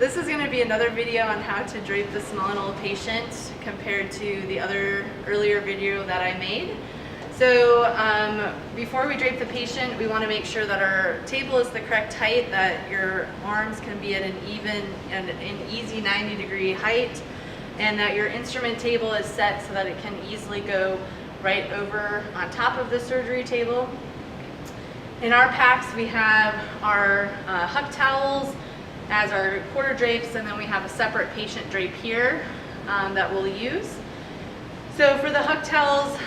This is going to be another video on how to drape the small and old patient compared to the other earlier video that I made. So before we drape the patient, we want to make sure that our table is the correct height, that your arms can be at an even and an easy 90-degree height, and that your instrument table is set so that it can easily go right over on top of the surgery table. In our packs, we have our huck towels as our quarter drapes, and then we have a separate patient drape here that we'll use. So for the huck towels,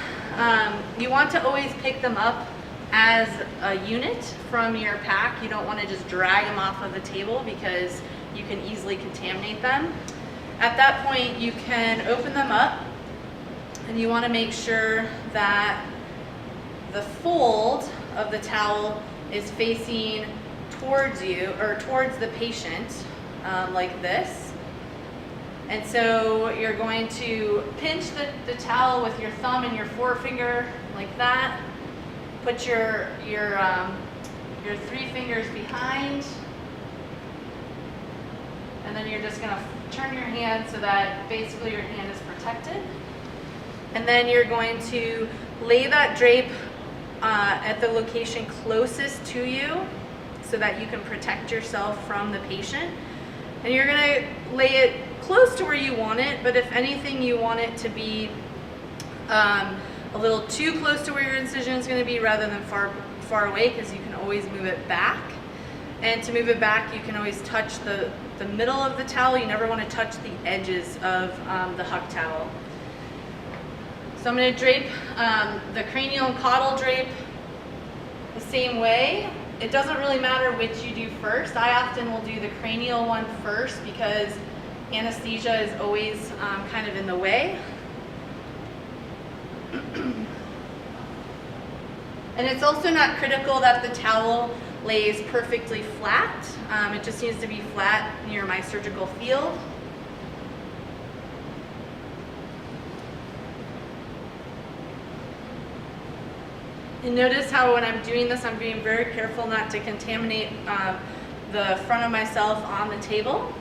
you want to always pick them up as a unit from your pack. You don't want to just drag them off of the table because you can easily contaminate them. At that point, you can open them up, and you want to make sure that the fold of the towel is facing towards you, or towards the patient, like this. And so you're going to pinch the towel with your thumb and your forefinger like that. Put your 3 fingers behind, and then you're just going to turn your hand so that basically your hand is protected. And then you're going to lay that drape at the location closest to you so that you can protect yourself from the patient. And you're going to lay it close to where you want it, but if anything, you want it to be a little too close to where your incision is going to be rather than far away, because you can always move it back. And to move it back, you can always touch the middle of the towel. You never want to touch the edges of the huck towel. So I'm going to drape the cranial and caudal drape the same way. It doesn't really matter which you do first. I often will do the cranial one first because anesthesia is always kind of in the way. And it's also not critical that the towel lays perfectly flat. It just needs to be flat near my surgical field. And notice how when I'm doing this, I'm being very careful not to contaminate the front of myself on the table.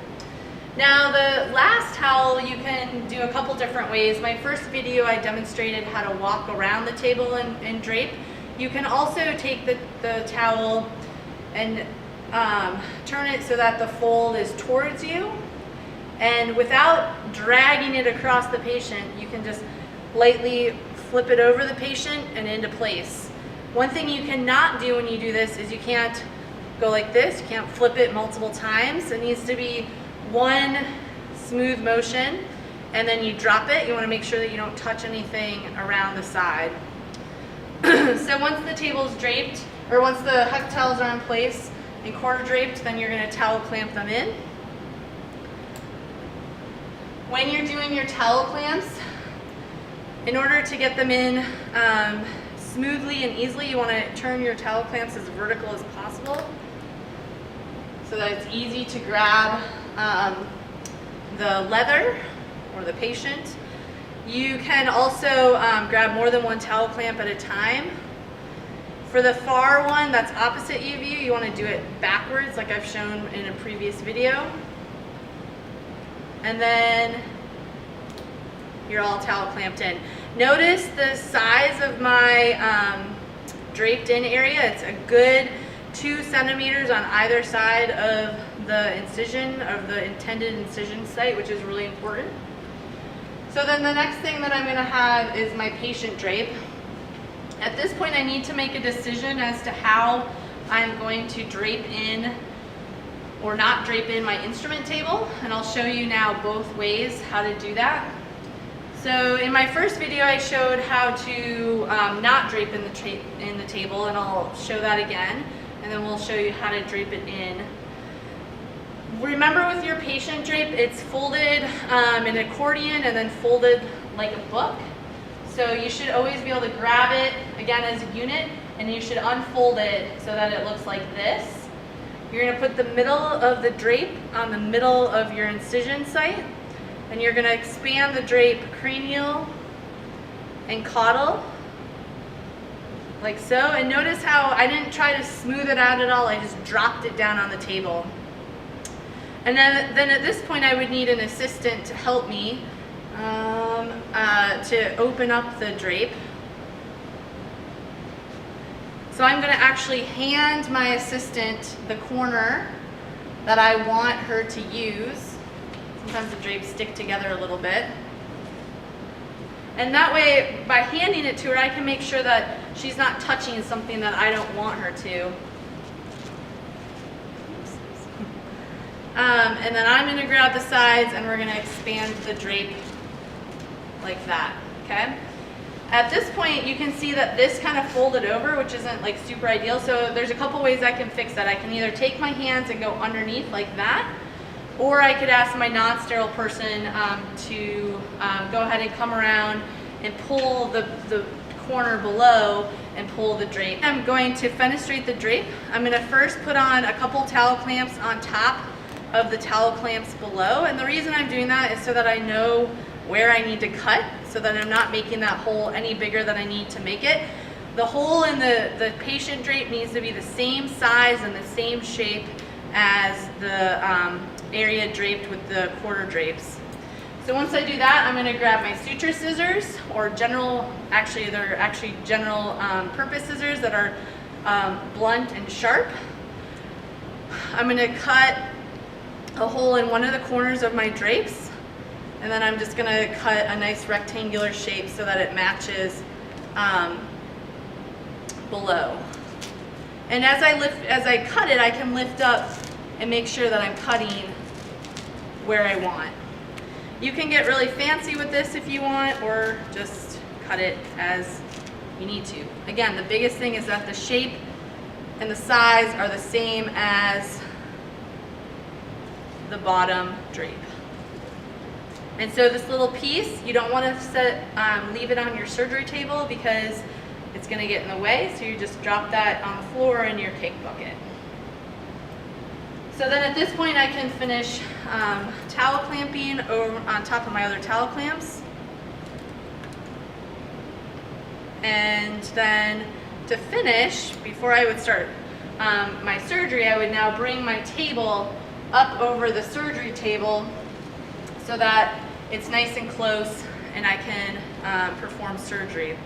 Now the last towel you can do a couple different ways. My first video I demonstrated how to walk around the table and drape. You can also take the towel and turn it so that the fold is towards you. And without dragging it across the patient, you can just lightly flip it over the patient and into place. One thing you cannot do when you do this is you can't go like this. You can't flip it multiple times. It needs to be one smooth motion, and then you drop it. You want to make sure that you don't touch anything around the side. So once the table is draped, or once the huck towels are in place and quarter draped, then you're going to towel clamp them in. When you're doing your towel clamps, in order to get them in smoothly and easily, you want to turn your towel clamps as vertical as possible so that it's easy to grab the leather or the patient. You can also grab more than one towel clamp at a time. For the far one that's opposite of you, you want to do it backwards like I've shown in a previous video. And then you're all towel clamped in. Notice the size of my draped in area. It's a good 2 centimeters on either side of the incision, of the intended incision site, which is really important. So then the next thing that I'm going to have is my patient drape. At this point, I need to make a decision as to how I'm going to drape in or not drape in my instrument table, and I'll show you now both ways how to do that. So in my first video, I showed how to not drape in the table, and I'll show that again, and then we'll show you how to drape it in. Remember with your patient drape, it's folded in an accordion and then folded like a book. So you should always be able to grab it, again, as a unit, and you should unfold it so that it looks like this. You're going to put the middle of the drape on the middle of your incision site, and you're going to expand the drape cranial and caudal, like so. And notice how I didn't try to smooth it out at all, I just dropped it down on the table. And then at this point I would need an assistant to help me to open up the drape. So I'm going to actually hand my assistant the corner that I want her to use. Sometimes the drapes stick together a little bit. And that way, by handing it to her, I can make sure that she's not touching something that I don't want her to. And then I'm going to grab the sides and we're going to expand the drape like that, okay? At this point, you can see that this kind of folded over, which isn't like super ideal. So there's a couple ways I can fix that. I can either take my hands and go underneath like that, or I could ask my non-sterile person to go ahead and come around and pull the corner below and pull the drape. I'm going to fenestrate the drape. I'm going to first put on a couple towel clamps on top of the towel clamps below. And the reason I'm doing that is so that I know where I need to cut, so that I'm not making that hole any bigger than I need to make it. The hole in the patient drape needs to be the same size and the same shape as the area draped with the quarter drapes. So once I do that, I'm going to grab my suture scissors, or they're actually general purpose scissors that are blunt and sharp. I'm going to cut a hole in one of the corners of my drapes, and then I'm just going to cut a nice rectangular shape so that it matches below. And as I cut it, I can lift up and make sure that I'm cutting where I want. You can get really fancy with this if you want, or just cut it as you need to. Again, the biggest thing is that the shape and the size are the same as the bottom drape. And so this little piece, you don't want to leave it on your surgery table because it's going to get in the way, so you just drop that on the floor in your cake bucket. So then at this point I can finish towel clamping over on top of my other towel clamps. And then to finish, before I would start my surgery, I would now bring my table up over the surgery table so that it's nice and close and I can perform surgery.